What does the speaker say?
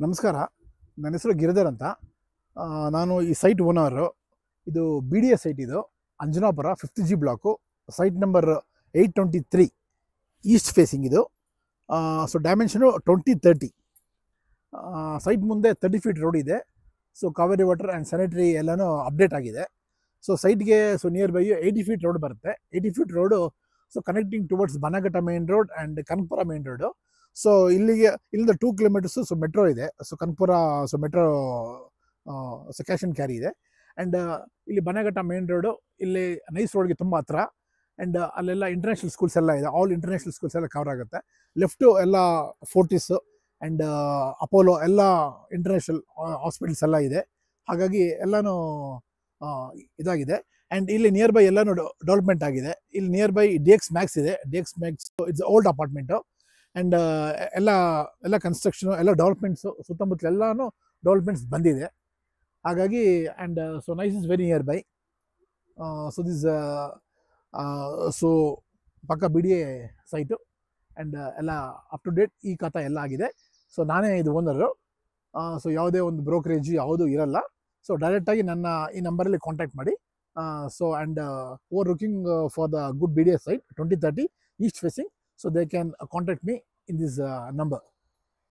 ನಮಸ್ಕಾರ. ನನ್ನ ಹೆಸರು ಗಿರಿಧರ್ ಅಂತ. ನಾನು ಈ ಸೈಟ್ ಓನರು. ಇದು ಬಿ ಡಿ ಎ ಸೈಟ್. ಇದು Anjanapura 5th G block, site number 823, east facing ಇದು. So dimension 2030. ಸೈಟ್ ಮುಂದೆ 30 ಫೀಟ್ ರೋಡ್ ಇದೆ. So Kaveri water and sanitary ಎಲ್ಲನೂ ಅಪ್ಡೇಟ್ ಆಗಿದೆ. ಸೊ ಸೈಟ್ಗೆ ನಿಯರ್ ಬೈ 80 ಫೀಟ್ ರೋಡ್ ಬರುತ್ತೆ. 80 feet road connecting towards Bannerghatta main road and Kanakapura main road. So ಇಲ್ಲಿಂದ 2 kilometres metro ಇದೆ. So Kanakapura metro cash and carry ಇದೆ. And ಇಲ್ಲಿ ಬನಘಟ್ಟ ಮೇನ್ ರೋಡು ಇಲ್ಲಿ ನೈಸ್ ರೋಡ್ಗೆ ತುಂಬ ಹತ್ರ. ಆ್ಯಂಡ್ ಅಲ್ಲೆಲ್ಲ ಇಂಟರ್ನ್ಯಾಷನಲ್ ಸ್ಕೂಲ್ಸ್ ಎಲ್ಲ ಇದೆ. ಆಲ್ ಇಂಟರ್ನ್ಯಾಷನಲ್ ಸ್ಕೂಲ್ಸ್ ಎಲ್ಲ ಕವರ್ ಆಗುತ್ತೆ. ಲೆಫ್ಟು ಎಲ್ಲ ಫೋರ್ಟಿಸು ಆ್ಯಂಡ್ ಅಪೋಲೋ ಎಲ್ಲ ಇಂಟರ್ನ್ಯಾಷನಲ್ ಹಾಸ್ಪಿಟಲ್ಸ್ ಎಲ್ಲ ಇದೆ. ಹಾಗಾಗಿ ಎಲ್ಲನೂ ಇದಾಗಿದೆ. ಆ್ಯಂಡ್ ಇಲ್ಲಿ ನಿಯರ್ ಬೈ ಎಲ್ಲನೂ ಡೆವಲಪ್ಮೆಂಟ್ ಆಗಿದೆ. ಇಲ್ಲಿ near by D X Max ಇದೆ. D X Max it's old apartment. And ಎಲ್ಲ ಕನ್ಸ್ಟ್ರಕ್ಷನು ಎಲ್ಲ ಡೆವಲಪ್ಮೆಂಟ್ಸು ಸುತ್ತಮುತ್ತಲ ಎಲ್ಲನೂ ಡೆವಲಪ್ಮೆಂಟ್ಸ್ ಬಂದಿದೆ. ಹಾಗಾಗಿ and so NICE is very near by. So ಪಕ್ಕ B D A site and ಎಲ್ಲ ಅಪ್ ಟು ಡೇಟ್ ಈ ಖಾತಾ ಎಲ್ಲ ಆಗಿದೆ. ಸೊ ನಾನೇ ಇದು ಓನರು. ಸೊ ಯಾವುದೇ ಒಂದು ಬ್ರೋಕರೇಜು ಯಾವುದೂ ಇರಲ್ಲ. ಸೊ ಡೈರೆಕ್ಟಾಗಿ ನನ್ನ ಈ ನಂಬರಲ್ಲಿ ಕಾಂಟ್ಯಾಕ್ಟ್ ಮಾಡಿ. So and over looking for the good B D A site 2030 East facing. So they can contact me in this number.